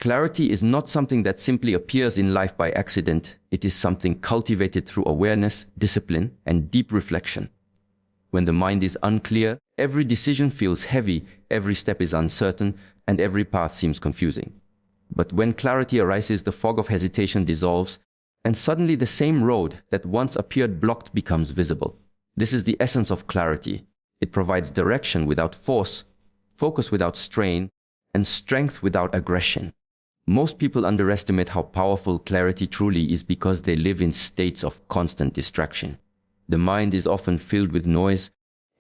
Clarity is not something that simply appears in life by accident. It is something cultivated through awareness, discipline, and deep reflection. When the mind is unclear, every decision feels heavy, every step is uncertain, and every path seems confusing. But when clarity arises, the fog of hesitation dissolves, and suddenly the same road that once appeared blocked becomes visible. This is the essence of clarity. It provides direction without force, focus without strain, and strength without aggression. Most people underestimate how powerful clarity truly is because they live in states of constant distraction. The mind is often filled with noise,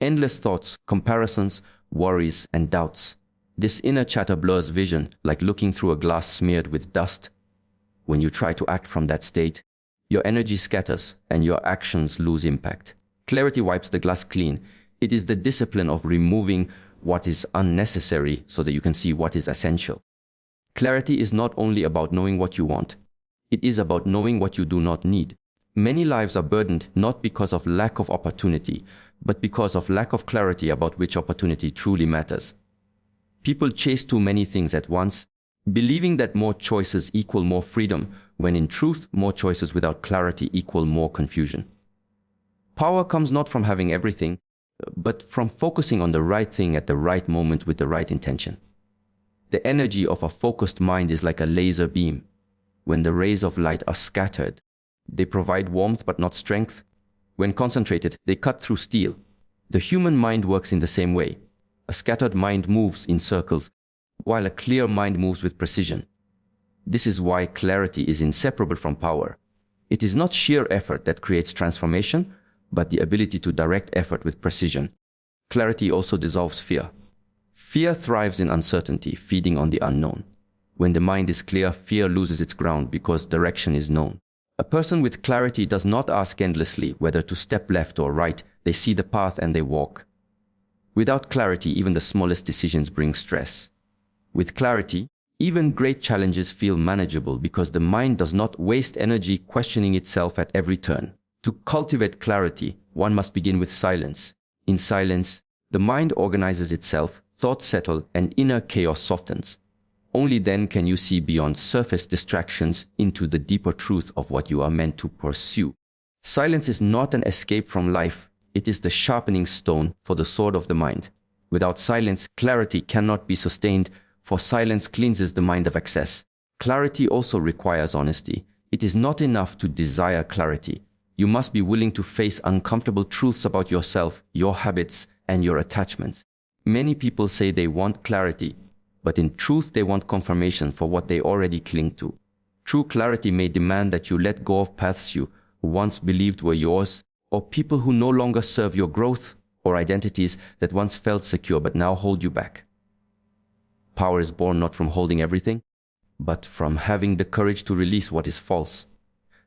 endless thoughts, comparisons, worries, and doubts. This inner chatter blurs vision, like looking through a glass smeared with dust. When you try to act from that state, your energy scatters and your actions lose impact. Clarity wipes the glass clean. It is the discipline of removing what is unnecessary so that you can see what is essential. Clarity is not only about knowing what you want. It is about knowing what you do not need. Many lives are burdened not because of lack of opportunity, but because of lack of clarity about which opportunity truly matters. People chase too many things at once, believing that more choices equal more freedom, when in truth, more choices without clarity equal more confusion. Power comes not from having everything, but from focusing on the right thing at the right moment with the right intention. The energy of a focused mind is like a laser beam. When the rays of light are scattered, they provide warmth but not strength. When concentrated, they cut through steel. The human mind works in the same way. A scattered mind moves in circles, while a clear mind moves with precision. This is why clarity is inseparable from power. It is not sheer effort that creates transformation, but the ability to direct effort with precision. Clarity also dissolves fear. Fear thrives in uncertainty, feeding on the unknown. When the mind is clear, fear loses its ground because direction is known. A person with clarity does not ask endlessly whether to step left or right. They see the path and they walk. Without clarity, even the smallest decisions bring stress. With clarity, even great challenges feel manageable because the mind does not waste energy questioning itself at every turn. To cultivate clarity, one must begin with silence. In silence, the mind organizes itself, thoughts settle, and inner chaos softens. Only then can you see beyond surface distractions into the deeper truth of what you are meant to pursue. Silence is not an escape from life. It is the sharpening stone for the sword of the mind. Without silence, clarity cannot be sustained, for silence cleanses the mind of excess. Clarity also requires honesty. It is not enough to desire clarity. You must be willing to face uncomfortable truths about yourself, your habits, and your attachments. Many people say they want clarity, but in truth they want confirmation for what they already cling to. True clarity may demand that you let go of paths you once believed were yours, or people who no longer serve your growth, or identities that once felt secure but now hold you back. Power is born not from holding everything, but from having the courage to release what is false.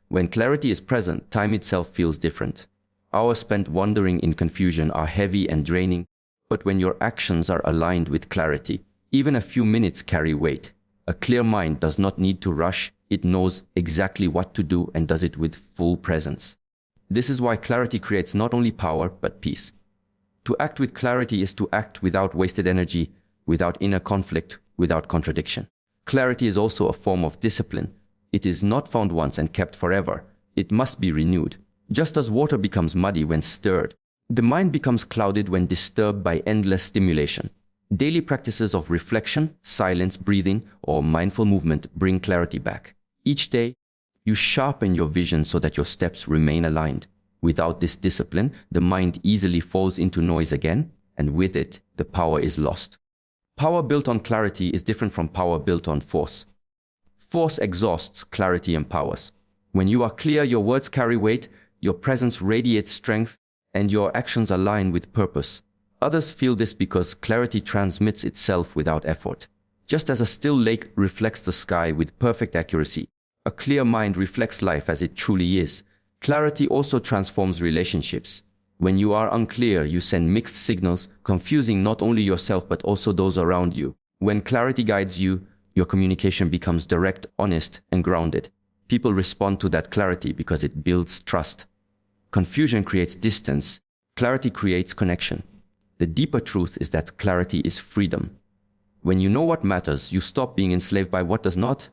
When clarity is present, time itself feels different. Hours spent wandering in confusion are heavy and draining, but when your actions are aligned with clarity, even a few minutes carry weight. A clear mind does not need to rush. It knows exactly what to do and does it with full presence. This is why clarity creates not only power, but peace. To act with clarity is to act without wasted energy, without inner conflict, without contradiction. Clarity is also a form of discipline. It is not found once and kept forever. It must be renewed. Just as water becomes muddy when stirred, the mind becomes clouded when disturbed by endless stimulation. Daily practices of reflection, silence, breathing, or mindful movement bring clarity back. Each day, you sharpen your vision so that your steps remain aligned. Without this discipline, the mind easily falls into noise again, and with it, the power is lost. Power built on clarity is different from power built on force. Force exhausts, clarity empowers. When you are clear, your words carry weight, your presence radiates strength, and your actions align with purpose. Others feel this because clarity transmits itself without effort. Just as a still lake reflects the sky with perfect accuracy, a clear mind reflects life as it truly is. Clarity also transforms relationships. When you are unclear, you send mixed signals, confusing not only yourself but also those around you. When clarity guides you, your communication becomes direct, honest, and grounded. People respond to that clarity because it builds trust. Confusion creates distance. Clarity creates connection. The deeper truth is that clarity is freedom. When you know what matters, you stop being enslaved by what does not.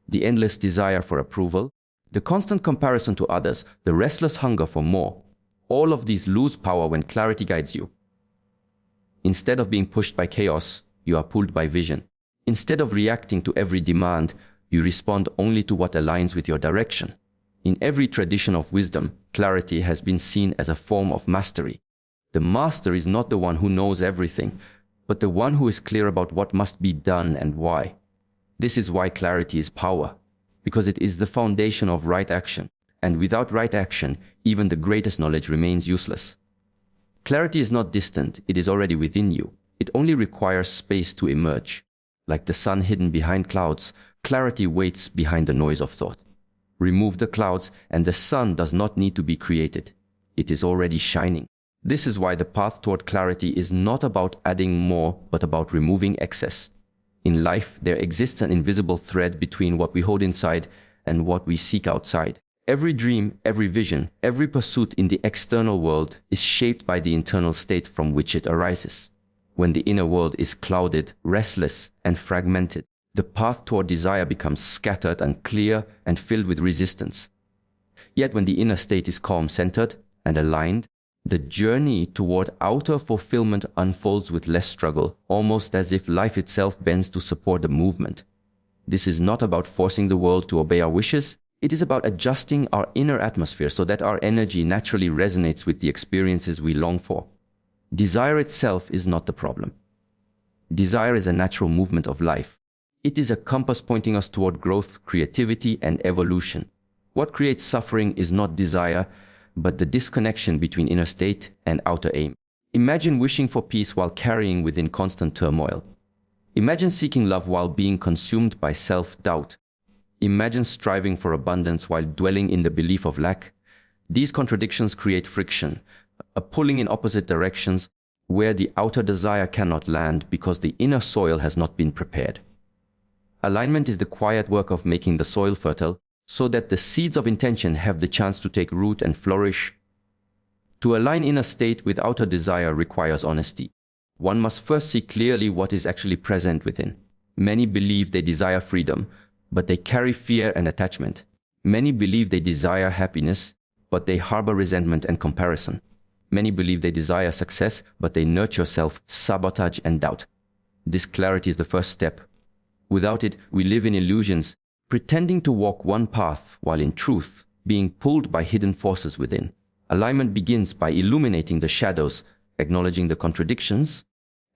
The endless desire for approval, the constant comparison to others, the restless hunger for more, all of these lose power when clarity guides you. Instead of being pushed by chaos, you are pulled by vision. Instead of reacting to every demand, you respond only to what aligns with your direction. In every tradition of wisdom, clarity has been seen as a form of mastery. The master is not the one who knows everything, but the one who is clear about what must be done and why. This is why clarity is power, because it is the foundation of right action, and without right action, even the greatest knowledge remains useless. Clarity is not distant, it is already within you. It only requires space to emerge. Like the sun hidden behind clouds, clarity waits behind the noise of thought. Remove the clouds, and the sun does not need to be created. It is already shining. This is why the path toward clarity is not about adding more, but about removing excess. In life, there exists an invisible thread between what we hold inside and what we seek outside. Every dream, every vision, every pursuit in the external world is shaped by the internal state from which it arises. When the inner world is clouded, restless, and fragmented, the path toward desire becomes scattered and clear and filled with resistance. Yet when the inner state is calm, centered, and aligned, the journey toward outer fulfillment unfolds with less struggle, almost as if life itself bends to support the movement. This is not about forcing the world to obey our wishes. It is about adjusting our inner atmosphere so that our energy naturally resonates with the experiences we long for. Desire itself is not the problem. Desire is a natural movement of life. It is a compass pointing us toward growth, creativity, and evolution. What creates suffering is not desire, but the disconnection between inner state and outer aim. Imagine wishing for peace while carrying within constant turmoil. Imagine seeking love while being consumed by self-doubt. Imagine striving for abundance while dwelling in the belief of lack. These contradictions create friction, a pulling in opposite directions where the outer desire cannot land because the inner soil has not been prepared. Alignment is the quiet work of making the soil fertile so that the seeds of intention have the chance to take root and flourish. To align inner state with outer desire requires honesty. One must first see clearly what is actually present within. Many believe they desire freedom, but they carry fear and attachment. Many believe they desire happiness, but they harbor resentment and comparison. Many believe they desire success, but they nurture self-sabotage and doubt. This clarity is the first step. Without it, we live in illusions, pretending to walk one path while in truth, being pulled by hidden forces within. Alignment begins by illuminating the shadows, acknowledging the contradictions,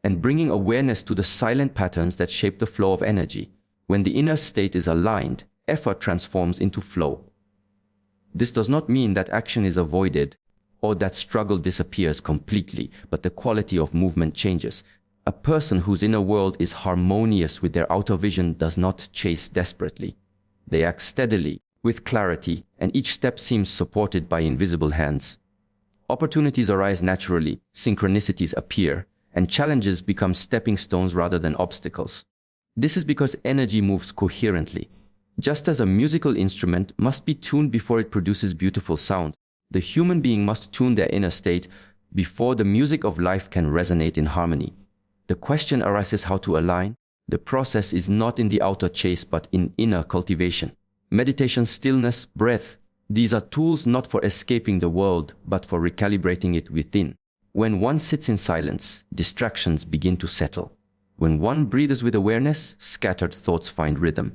and bringing awareness to the silent patterns that shape the flow of energy. When the inner state is aligned, effort transforms into flow. This does not mean that action is avoided or that struggle disappears completely, but the quality of movement changes. A person whose inner world is harmonious with their outer vision does not chase desperately. They act steadily, with clarity, and each step seems supported by invisible hands. Opportunities arise naturally, synchronicities appear, and challenges become stepping stones rather than obstacles. This is because energy moves coherently. Just as a musical instrument must be tuned before it produces beautiful sound, the human being must tune their inner state before the music of life can resonate in harmony. The question arises how to align. The process is not in the outer chase but in inner cultivation. Meditation, stillness, breath, these are tools not for escaping the world but for recalibrating it within. When one sits in silence, distractions begin to settle. When one breathes with awareness, scattered thoughts find rhythm.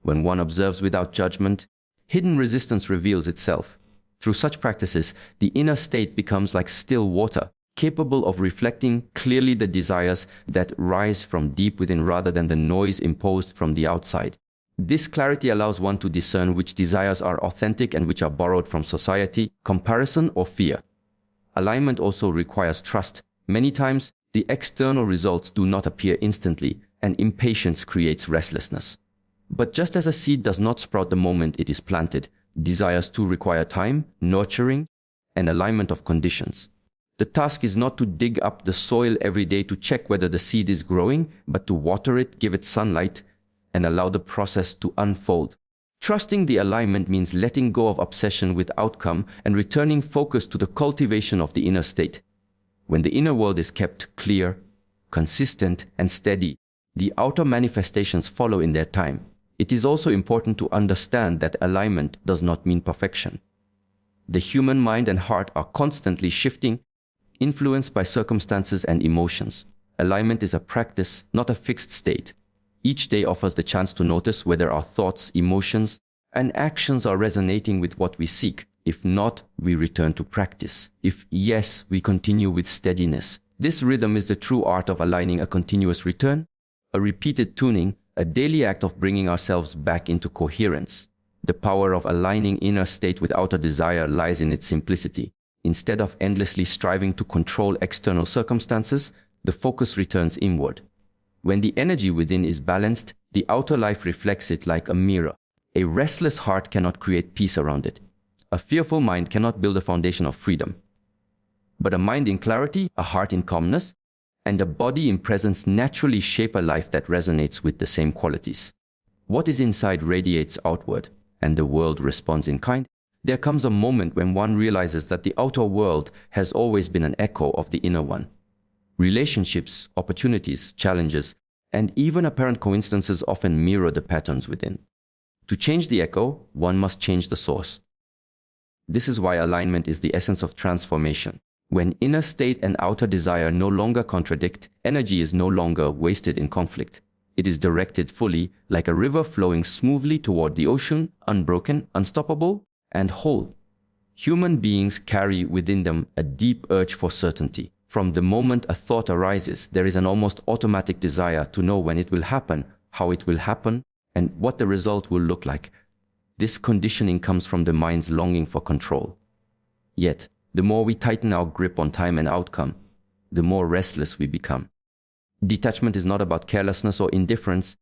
When one observes without judgment, hidden resistance reveals itself. Through such practices, the inner state becomes like still water, capable of reflecting clearly the desires that rise from deep within rather than the noise imposed from the outside. This clarity allows one to discern which desires are authentic and which are borrowed from society, comparison, or fear. Alignment also requires trust. Many times, the external results do not appear instantly, and impatience creates restlessness. But just as a seed does not sprout the moment it is planted, desires too require time, nurturing, and alignment of conditions. The task is not to dig up the soil every day to check whether the seed is growing, but to water it, give it sunlight, and allow the process to unfold. Trusting the alignment means letting go of obsession with outcome and returning focus to the cultivation of the inner state. When the inner world is kept clear, consistent, and steady, The outer manifestations follow in their time. It is also important to understand that alignment does not mean perfection. The human mind and heart are constantly shifting, influenced by circumstances and emotions. Alignment is a practice, not a fixed state. Each day offers the chance to notice whether our thoughts, emotions, and actions are resonating with what we seek. If not, we return to practice. If yes, we continue with steadiness. This rhythm is the true art of aligning, a continuous return, a repeated tuning, a daily act of bringing ourselves back into coherence. The power of aligning inner state with outer desire lies in its simplicity. Instead of endlessly striving to control external circumstances, the focus returns inward. When the energy within is balanced, the outer life reflects it like a mirror. A restless heart cannot create peace around it. A fearful mind cannot build a foundation of freedom. But a mind in clarity, a heart in calmness, and a body in presence naturally shape a life that resonates with the same qualities. What is inside radiates outward, and the world responds in kind. There comes a moment when one realizes that the outer world has always been an echo of the inner one. Relationships, opportunities, challenges, and even apparent coincidences often mirror the patterns within. To change the echo, one must change the source. This is why alignment is the essence of transformation. When inner state and outer desire no longer contradict, energy is no longer wasted in conflict. It is directed fully, like a river flowing smoothly toward the ocean, unbroken, unstoppable, and whole. Human beings carry within them a deep urge for certainty. From the moment a thought arises, there is an almost automatic desire to know when it will happen, how it will happen, and what the result will look like. This conditioning comes from the mind's longing for control. Yet, the more we tighten our grip on time and outcome, the more restless we become. Detachment is not about carelessness or indifference.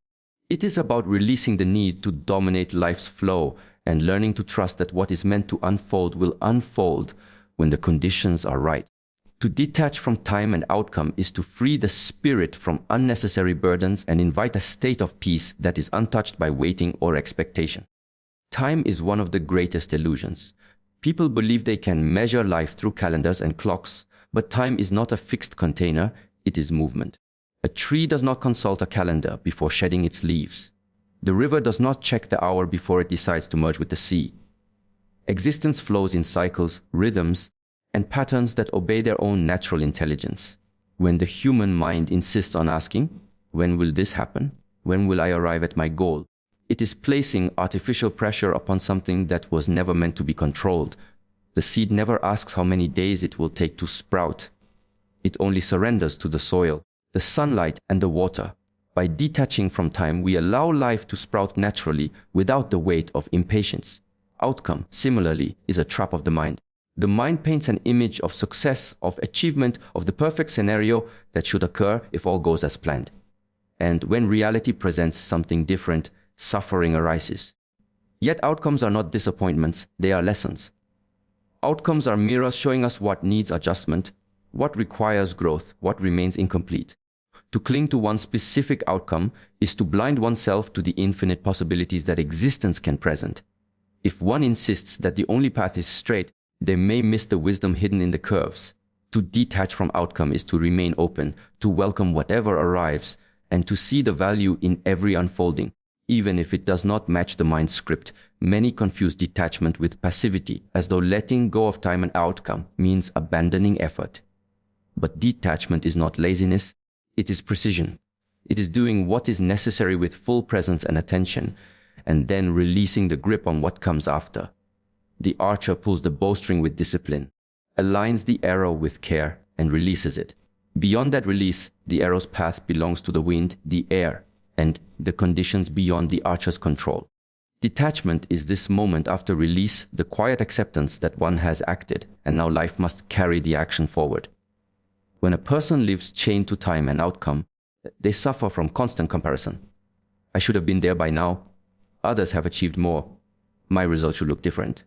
It is about releasing the need to dominate life's flow and learning to trust that what is meant to unfold will unfold when the conditions are right. To detach from time and outcome is to free the spirit from unnecessary burdens and invite a state of peace that is untouched by waiting or expectation. Time is one of the greatest illusions. People believe they can measure life through calendars and clocks, but time is not a fixed container, it is movement. A tree does not consult a calendar before shedding its leaves. The river does not check the hour before it decides to merge with the sea. Existence flows in cycles, rhythms, and patterns that obey their own natural intelligence. When the human mind insists on asking, when will this happen? When will I arrive at my goal? It is placing artificial pressure upon something that was never meant to be controlled. The seed never asks how many days it will take to sprout. It only surrenders to the soil, the sunlight, and the water. By detaching from time, we allow life to sprout naturally without the weight of impatience. Outcome, similarly, is a trap of the mind. The mind paints an image of success, of achievement, of the perfect scenario that should occur if all goes as planned. And when reality presents something different, suffering arises. Yet outcomes are not disappointments, they are lessons. Outcomes are mirrors showing us what needs adjustment, what requires growth, what remains incomplete. To cling to one specific outcome is to blind oneself to the infinite possibilities that existence can present. If one insists that the only path is straight, they may miss the wisdom hidden in the curves. To detach from outcome is to remain open, to welcome whatever arrives, and to see the value in every unfolding, even if it does not match the mind's script. Many confuse detachment with passivity, as though letting go of time and outcome means abandoning effort. But detachment is not laziness, it is precision. It is doing what is necessary with full presence and attention, and then releasing the grip on what comes after. The archer pulls the bowstring with discipline, aligns the arrow with care, and releases it. Beyond that release, the arrow's path belongs to the wind, the air, and the conditions beyond the archer's control. Detachment is this moment after release, the quiet acceptance that one has acted, and now life must carry the action forward. When a person lives chained to time and outcome, they suffer from constant comparison. I should have been there by now. Others have achieved more. My result should look different.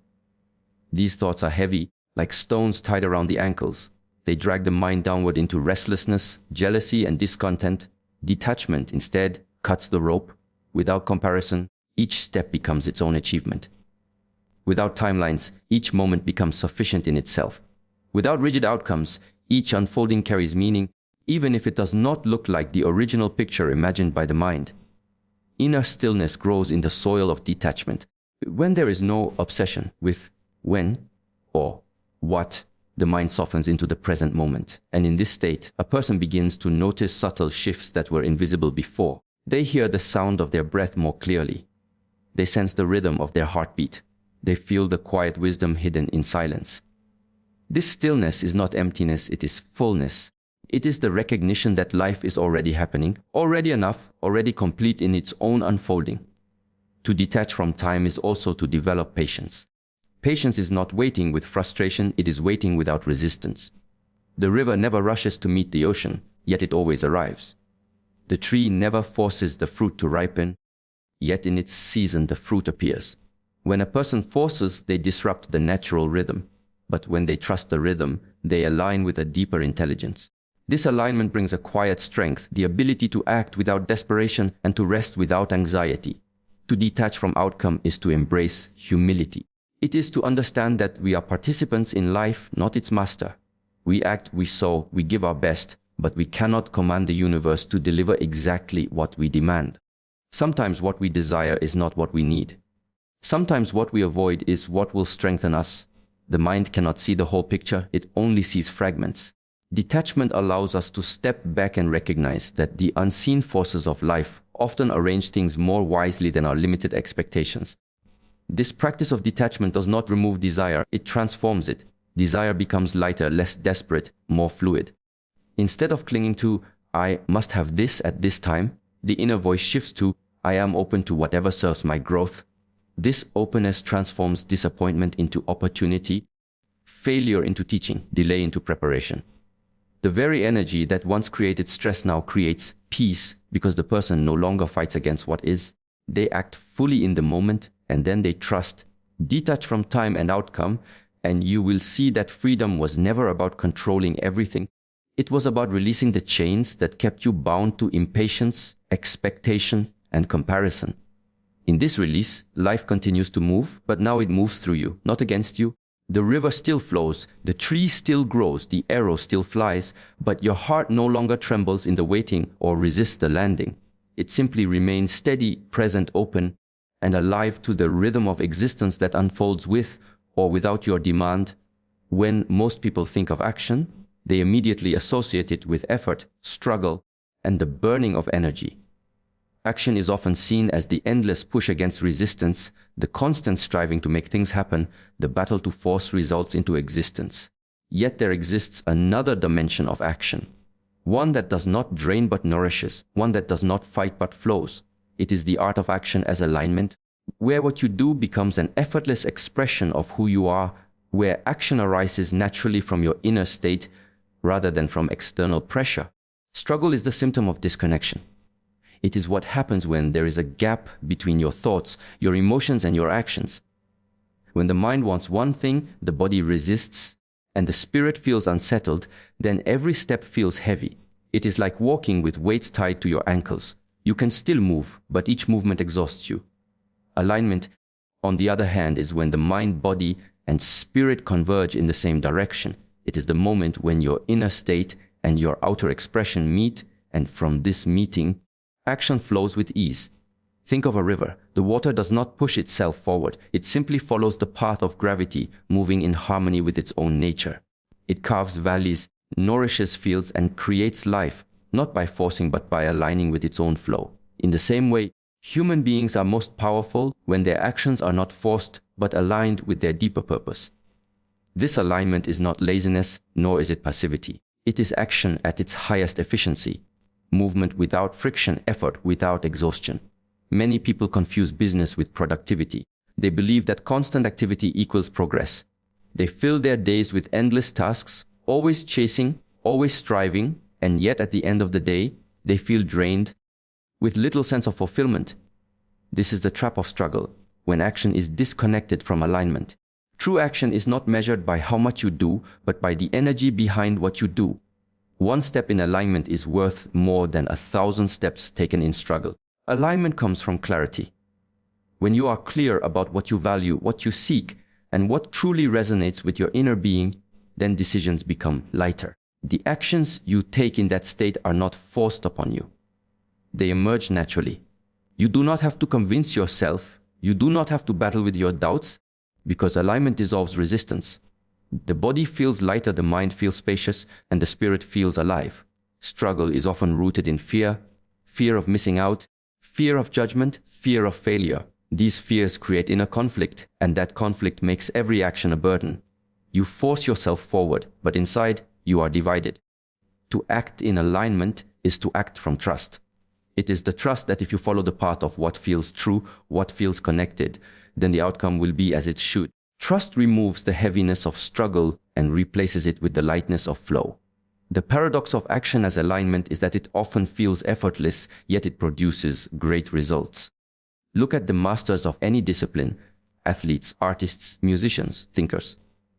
These thoughts are heavy, like stones tied around the ankles. They drag the mind downward into restlessness, jealousy, and discontent. Detachment, instead, cuts the rope. Without comparison, each step becomes its own achievement. Without timelines, each moment becomes sufficient in itself. Without rigid outcomes, each unfolding carries meaning. even if it does not look like the original picture imagined by the mind. Inner stillness grows in the soil of detachment. When there is no obsession with when or what, the mind softens into the present moment. And in this state, a person begins to notice subtle shifts that were invisible before. They hear the sound of their breath more clearly. They sense the rhythm of their heartbeat. They feel the quiet wisdom hidden in silence. This stillness is not emptiness, it is fullness. It is the recognition that life is already happening, already enough, already complete in its own unfolding. To detach from time is also to develop patience. Patience is not waiting with frustration, it is waiting without resistance. The river never rushes to meet the ocean, yet it always arrives. The tree never forces the fruit to ripen, yet in its season the fruit appears. When a person forces, they disrupt the natural rhythm. But when they trust the rhythm, they align with a deeper intelligence. This alignment brings a quiet strength, the ability to act without desperation and to rest without anxiety. To detach from outcome is to embrace humility. It is to understand that we are participants in life, not its master. We act, we sow, we give our best, but we cannot command the universe to deliver exactly what we demand. Sometimes what we desire is not what we need. Sometimes what we avoid is what will strengthen us. The mind cannot see the whole picture, it only sees fragments. Detachment allows us to step back and recognize that the unseen forces of life often arrange things more wisely than our limited expectations. This practice of detachment does not remove desire, it transforms it. Desire becomes lighter, less desperate, more fluid. Instead of clinging to, I must have this at this time, the inner voice shifts to, I am open to whatever serves my growth. This openness transforms disappointment into opportunity, failure into teaching, delay into preparation. The very energy that once created stress now creates peace because the person no longer fights against what is. They act fully in the moment and then they trust, detach from time and outcome, and you will see that freedom was never about controlling everything. It was about releasing the chains that kept you bound to impatience, expectation, and comparison. In this release, life continues to move, but now it moves through you, not against you. The river still flows, the tree still grows, the arrow still flies, but your heart no longer trembles in the waiting or resists the landing. It simply remains steady, present, open, and alive to the rhythm of existence that unfolds with or without your demand. When most people think of action, they immediately associate it with effort, struggle, and the burning of energy. Action is often seen as the endless push against resistance, the constant striving to make things happen, the battle to force results into existence. Yet there exists another dimension of action, one that does not drain but nourishes, one that does not fight but flows. It is the art of action as alignment, where what you do becomes an effortless expression of who you are, where action arises naturally from your inner state rather than from external pressure. Struggle is the symptom of disconnection. It is what happens when there is a gap between your thoughts, your emotions, and your actions. When the mind wants one thing, the body resists, and the spirit feels unsettled, then every step feels heavy. It is like walking with weights tied to your ankles. You can still move, but each movement exhausts you. Alignment, on the other hand, is when the mind, body, and spirit converge in the same direction. It is the moment when your inner state and your outer expression meet, and from this meeting, action flows with ease. Think of a river. The water does not push itself forward. It simply follows the path of gravity, moving in harmony with its own nature. It carves valleys, nourishes fields, and creates life, not by forcing but by aligning with its own flow. In the same way, human beings are most powerful when their actions are not forced but aligned with their deeper purpose. This alignment is not laziness, nor is it passivity. It is action at its highest efficiency. Movement without friction, effort without exhaustion. Many people confuse business with productivity. They believe that constant activity equals progress. They fill their days with endless tasks, always chasing, always striving, and yet at the end of the day, they feel drained, with little sense of fulfillment. This is the trap of struggle, when action is disconnected from alignment. True action is not measured by how much you do, but by the energy behind what you do. One step in alignment is worth more than 1,000 steps taken in struggle. Alignment comes from clarity. When you are clear about what you value, what you seek, and what truly resonates with your inner being, then decisions become lighter. The actions you take in that state are not forced upon you. They emerge naturally. You do not have to convince yourself. You do not have to battle with your doubts, because alignment dissolves resistance. The body feels lighter, the mind feels spacious, and the spirit feels alive. Struggle is often rooted in fear, fear of missing out, fear of judgment, fear of failure. These fears create inner conflict, and that conflict makes every action a burden. You force yourself forward, but inside, you are divided. To act in alignment is to act from trust. It is the trust that if you follow the path of what feels true, what feels connected, then the outcome will be as it should. Trust removes the heaviness of struggle and replaces it with the lightness of flow. The paradox of action as alignment is that it often feels effortless, yet it produces great results. Look at the masters of any discipline, athletes, artists, musicians, thinkers.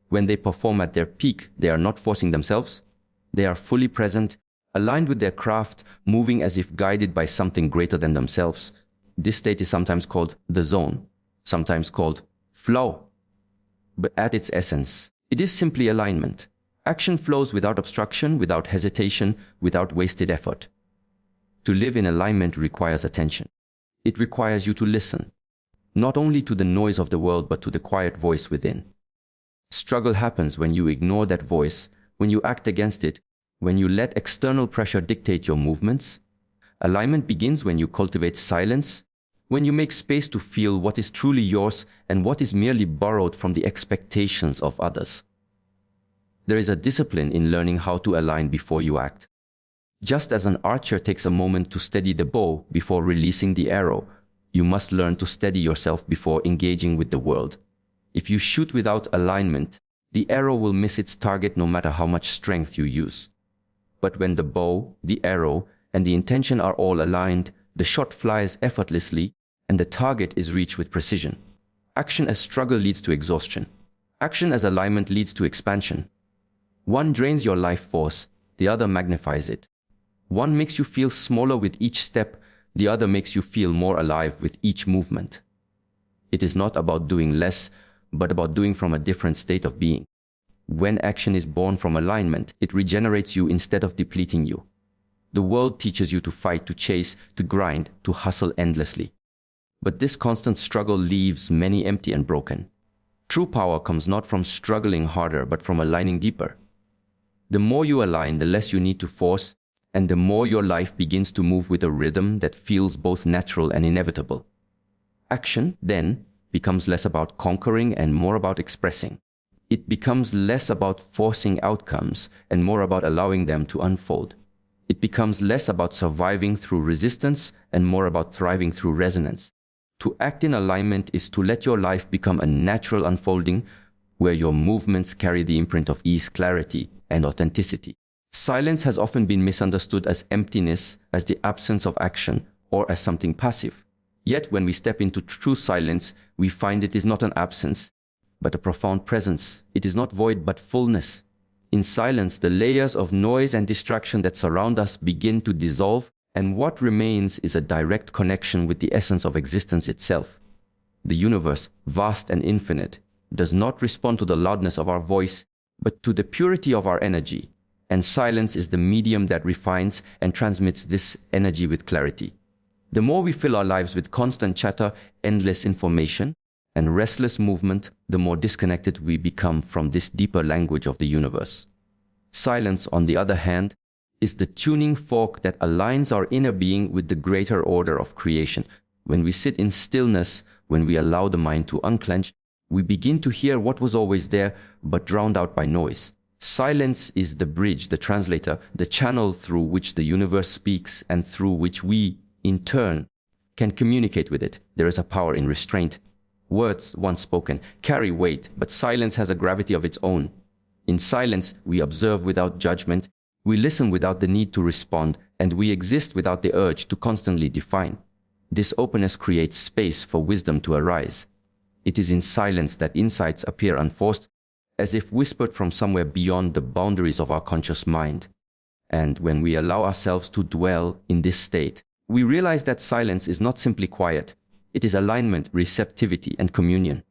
When they perform at their peak, they are not forcing themselves. They are fully present, aligned with their craft, moving as if guided by something greater than themselves. This state is sometimes called the zone, sometimes called flow. But at its essence, it is simply alignment. Action flows without obstruction, without hesitation, without wasted effort. To live in alignment requires attention. It requires you to listen, not only to the noise of the world, but to the quiet voice within. Struggle happens when you ignore that voice, when you act against it, when you let external pressure dictate your movements. Alignment begins when you cultivate silence, when you make space to feel what is truly yours and what is merely borrowed from the expectations of others. There is a discipline in learning how to align before you act. Just as an archer takes a moment to steady the bow before releasing the arrow, you must learn to steady yourself before engaging with the world. If you shoot without alignment, the arrow will miss its target no matter how much strength you use. But when the bow, the arrow, and the intention are all aligned, the shot flies effortlessly and the target is reached with precision. Action as struggle leads to exhaustion. Action as alignment leads to expansion. One drains your life force, the other magnifies it. One makes you feel smaller with each step, the other makes you feel more alive with each movement. It is not about doing less, but about doing from a different state of being. When action is born from alignment, it regenerates you instead of depleting you. The world teaches you to fight, to chase, to grind, to hustle endlessly. But this constant struggle leaves many empty and broken. True power comes not from struggling harder, but from aligning deeper. The more you align, the less you need to force, and the more your life begins to move with a rhythm that feels both natural and inevitable. Action, then, becomes less about conquering and more about expressing. It becomes less about forcing outcomes and more about allowing them to unfold. It becomes less about surviving through resistance and more about thriving through resonance. To act in alignment is to let your life become a natural unfolding where your movements carry the imprint of ease, clarity, and authenticity. Silence has often been misunderstood as emptiness, as the absence of action, or as something passive. Yet when we step into true silence, we find it is not an absence, but a profound presence. It is not void, but fullness. In silence, the layers of noise and distraction that surround us begin to dissolve, and what remains is a direct connection with the essence of existence itself. The universe, vast and infinite, does not respond to the loudness of our voice, but to the purity of our energy. And silence is the medium that refines and transmits this energy with clarity. The more we fill our lives with constant chatter, endless information, and restless movement, the more disconnected we become from this deeper language of the universe. Silence, on the other hand, is the tuning fork that aligns our inner being with the greater order of creation. When we sit in stillness, when we allow the mind to unclench, we begin to hear what was always there, but drowned out by noise. Silence is the bridge, the translator, the channel through which the universe speaks and through which we, in turn, can communicate with it. There is a power in restraint. Words, once spoken, carry weight, but silence has a gravity of its own. In silence, we observe without judgment, we listen without the need to respond, and we exist without the urge to constantly define. This openness creates space for wisdom to arise. It is in silence that insights appear unforced, as if whispered from somewhere beyond the boundaries of our conscious mind. And when we allow ourselves to dwell in this state, we realize that silence is not simply quiet. It is alignment, receptivity, and communion.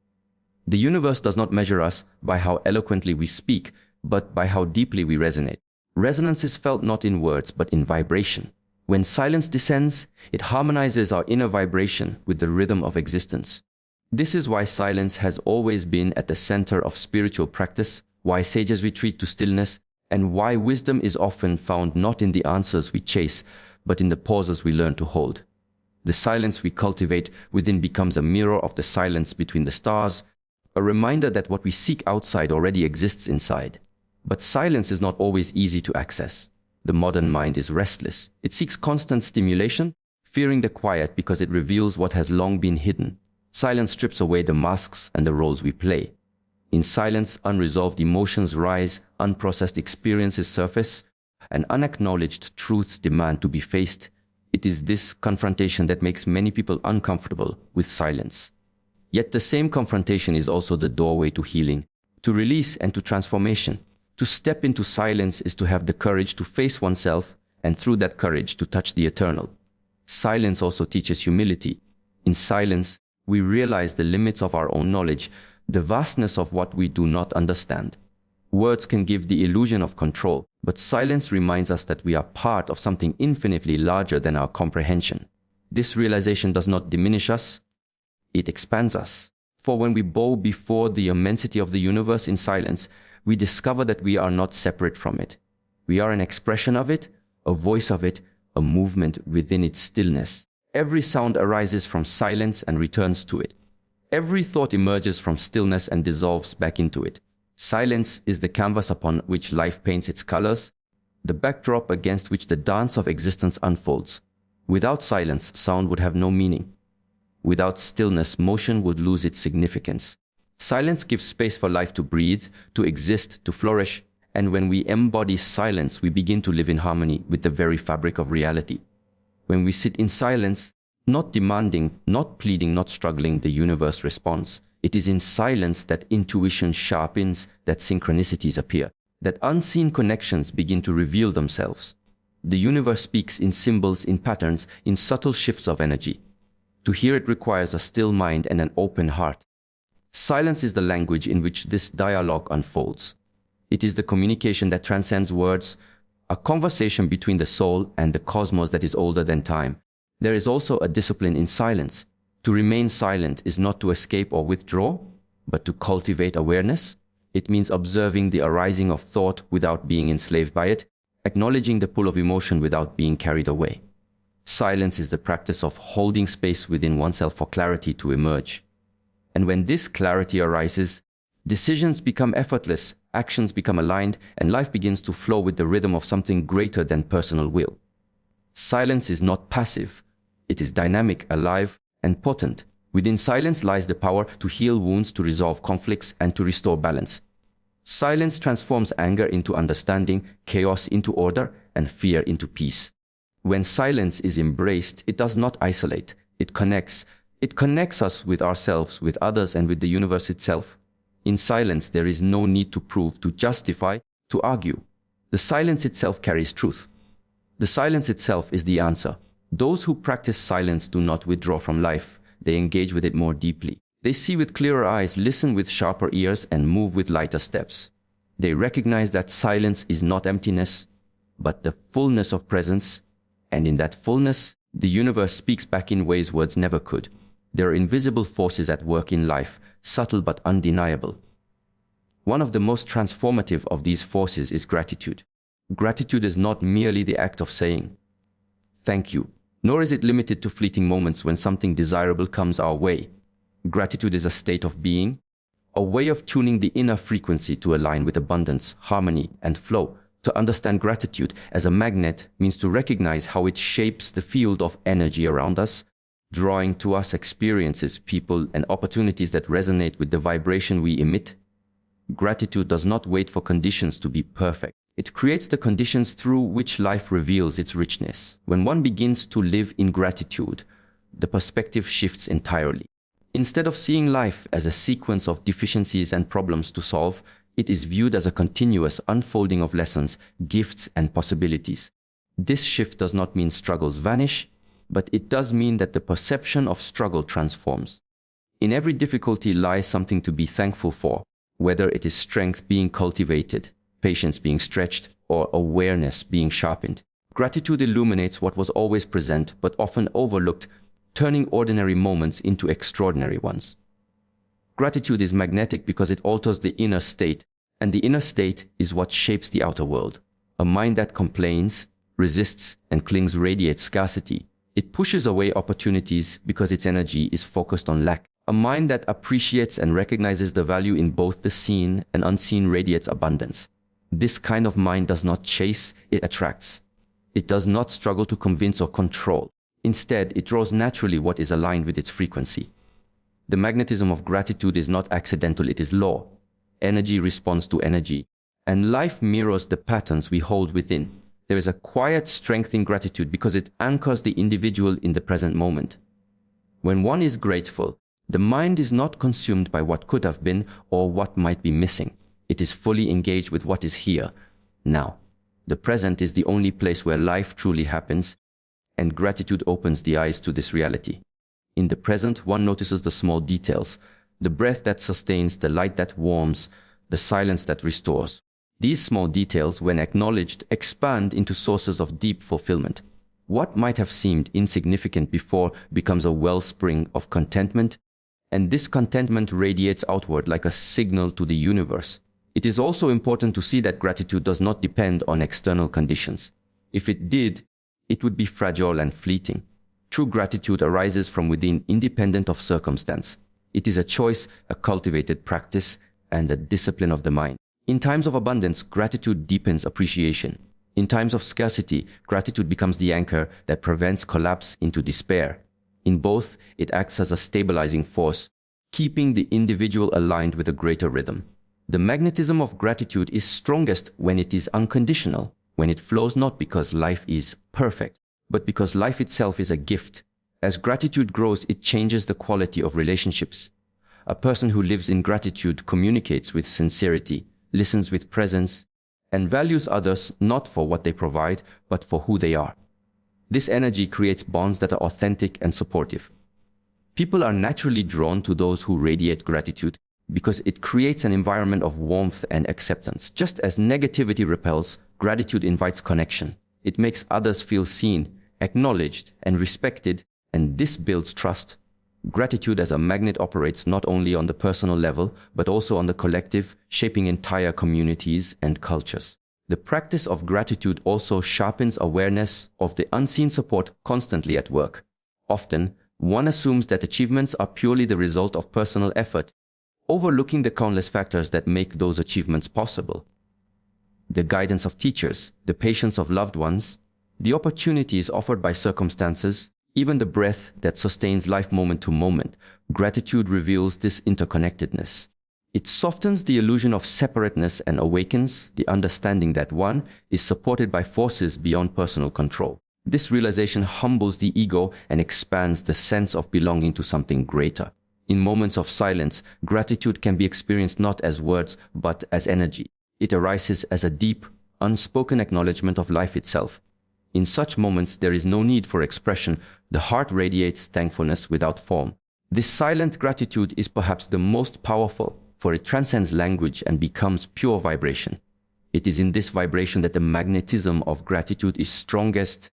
The universe does not measure us by how eloquently we speak, but by how deeply we resonate. Resonance is felt not in words, but in vibration. When silence descends, it harmonizes our inner vibration with the rhythm of existence. This is why silence has always been at the center of spiritual practice, why sages retreat to stillness, and why wisdom is often found not in the answers we chase, but in the pauses we learn to hold. The silence we cultivate within becomes a mirror of the silence between the stars, a reminder that what we seek outside already exists inside. But silence is not always easy to access. The modern mind is restless. It seeks constant stimulation, fearing the quiet because it reveals what has long been hidden. Silence strips away the masks and the roles we play. In silence, unresolved emotions rise, unprocessed experiences surface, and unacknowledged truths demand to be faced. It is this confrontation that makes many people uncomfortable with silence. Yet the same confrontation is also the doorway to healing, to release and to transformation. To step into silence is to have the courage to face oneself, and through that courage to touch the eternal. Silence also teaches humility. In silence, we realize the limits of our own knowledge, the vastness of what we do not understand. Words can give the illusion of control, but silence reminds us that we are part of something infinitely larger than our comprehension. This realization does not diminish us, it expands us. For when we bow before the immensity of the universe in silence, we discover that we are not separate from it. We are an expression of it, a voice of it, a movement within its stillness. Every sound arises from silence and returns to it. Every thought emerges from stillness and dissolves back into it. Silence is the canvas upon which life paints its colors, the backdrop against which the dance of existence unfolds. Without silence, sound would have no meaning. Without stillness, motion would lose its significance. Silence gives space for life to breathe, to exist, to flourish, and when we embody silence, we begin to live in harmony with the very fabric of reality. When we sit in silence, not demanding, not pleading, not struggling, the universe responds. It is in silence that intuition sharpens, that synchronicities appear, that unseen connections begin to reveal themselves. The universe speaks in symbols, in patterns, in subtle shifts of energy. To hear it requires a still mind and an open heart. Silence is the language in which this dialogue unfolds. It is the communication that transcends words, a conversation between the soul and the cosmos that is older than time. There is also a discipline in silence. To remain silent is not to escape or withdraw, but to cultivate awareness. It means observing the arising of thought without being enslaved by it, acknowledging the pull of emotion without being carried away. Silence is the practice of holding space within oneself for clarity to emerge. And when this clarity arises, decisions become effortless, actions become aligned, and life begins to flow with the rhythm of something greater than personal will. Silence is not passive. It is dynamic, alive, and potent. Within silence lies the power to heal wounds, to resolve conflicts, and to restore balance. Silence transforms anger into understanding, chaos into order, and fear into peace. When silence is embraced, it does not isolate. It connects. It connects us with ourselves, with others, and with the universe itself. In silence, there is no need to prove, to justify, to argue. The silence itself carries truth. The silence itself is the answer. Those who practice silence do not withdraw from life. They engage with it more deeply. They see with clearer eyes, listen with sharper ears, and move with lighter steps. They recognize that silence is not emptiness, but the fullness of presence. And in that fullness, the universe speaks back in ways words never could. There are invisible forces at work in life, subtle but undeniable. One of the most transformative of these forces is gratitude. Gratitude is not merely the act of saying, "Thank you," nor is it limited to fleeting moments when something desirable comes our way. Gratitude is a state of being, a way of tuning the inner frequency to align with abundance, harmony, and flow. To understand gratitude as a magnet means to recognize how it shapes the field of energy around us, drawing to us experiences, people, and opportunities that resonate with the vibration we emit. Gratitude does not wait for conditions to be perfect. It creates the conditions through which life reveals its richness. When one begins to live in gratitude, the perspective shifts entirely. Instead of seeing life as a sequence of deficiencies and problems to solve, it is viewed as a continuous unfolding of lessons, gifts, and possibilities. This shift does not mean struggles vanish, but it does mean that the perception of struggle transforms. In every difficulty lies something to be thankful for, whether it is strength being cultivated, patience being stretched, or awareness being sharpened. Gratitude illuminates what was always present but often overlooked, turning ordinary moments into extraordinary ones. Gratitude is magnetic because it alters the inner state, and the inner state is what shapes the outer world. A mind that complains, resists, and clings radiates scarcity. It pushes away opportunities because its energy is focused on lack. A mind that appreciates and recognizes the value in both the seen and unseen radiates abundance. This kind of mind does not chase, it attracts. It does not struggle to convince or control. Instead, it draws naturally what is aligned with its frequency. The magnetism of gratitude is not accidental, it is law. Energy responds to energy, and life mirrors the patterns we hold within. There is a quiet strength in gratitude because it anchors the individual in the present moment. When one is grateful, the mind is not consumed by what could have been or what might be missing. It is fully engaged with what is here, now. The present is the only place where life truly happens, and gratitude opens the eyes to this reality. In the present, one notices the small details, the breath that sustains, the light that warms, the silence that restores. These small details, when acknowledged, expand into sources of deep fulfillment. What might have seemed insignificant before becomes a wellspring of contentment, and this contentment radiates outward like a signal to the universe. It is also important to see that gratitude does not depend on external conditions. If it did, it would be fragile and fleeting. True gratitude arises from within, independent of circumstance. It is a choice, a cultivated practice, and a discipline of the mind. In times of abundance, gratitude deepens appreciation. In times of scarcity, gratitude becomes the anchor that prevents collapse into despair. In both, it acts as a stabilizing force, keeping the individual aligned with a greater rhythm. The magnetism of gratitude is strongest when it is unconditional, when it flows not because life is perfect, but because life itself is a gift. As gratitude grows, it changes the quality of relationships. A person who lives in gratitude communicates with sincerity, listens with presence, and values others not for what they provide, but for who they are. This energy creates bonds that are authentic and supportive. People are naturally drawn to those who radiate gratitude because it creates an environment of warmth and acceptance. Just as negativity repels, gratitude invites connection. It makes others feel seen, acknowledged, and respected, and this builds trust. Gratitude as a magnet operates not only on the personal level, but also on the collective, shaping entire communities and cultures. The practice of gratitude also sharpens awareness of the unseen support constantly at work. Often, one assumes that achievements are purely the result of personal effort, overlooking the countless factors that make those achievements possible. The guidance of teachers, the patience of loved ones, the opportunities offered by circumstances, even the breath that sustains life moment to moment. Gratitude reveals this interconnectedness. It softens the illusion of separateness and awakens the understanding that one is supported by forces beyond personal control. This realization humbles the ego and expands the sense of belonging to something greater. In moments of silence, gratitude can be experienced not as words, but as energy. It arises as a deep, unspoken acknowledgement of life itself. In such moments, there is no need for expression. The heart radiates thankfulness without form. This silent gratitude is perhaps the most powerful, for it transcends language and becomes pure vibration. It is in this vibration that the magnetism of gratitude is strongest,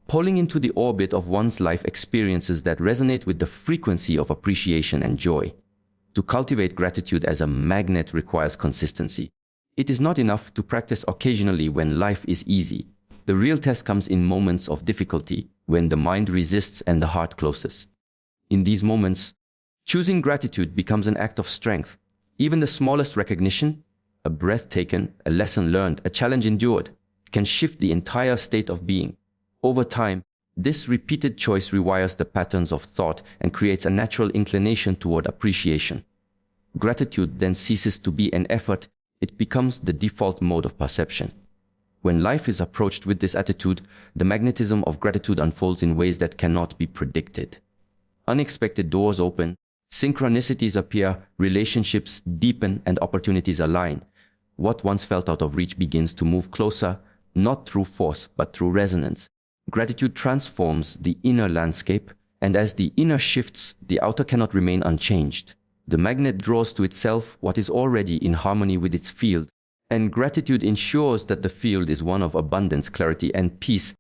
pulling into the orbit of one's life experiences that resonate with the frequency of appreciation and joy. To cultivate gratitude as a magnet requires consistency. It is not enough to practice occasionally when life is easy. The real test comes in moments of difficulty, when the mind resists and the heart closes. In these moments, choosing gratitude becomes an act of strength. Even the smallest recognition, a breath taken, a lesson learned, a challenge endured, can shift the entire state of being. Over time, this repeated choice rewires the patterns of thought and creates a natural inclination toward appreciation. Gratitude then ceases to be an effort, it becomes the default mode of perception. When life is approached with this attitude, the magnetism of gratitude unfolds in ways that cannot be predicted. Unexpected doors open, synchronicities appear, relationships deepen, and opportunities align. What once felt out of reach begins to move closer, not through force, but through resonance. Gratitude transforms the inner landscape, and as the inner shifts, the outer cannot remain unchanged. The magnet draws to itself what is already in harmony with its field, And gratitude ensures that the field is one of abundance, clarity, and peace,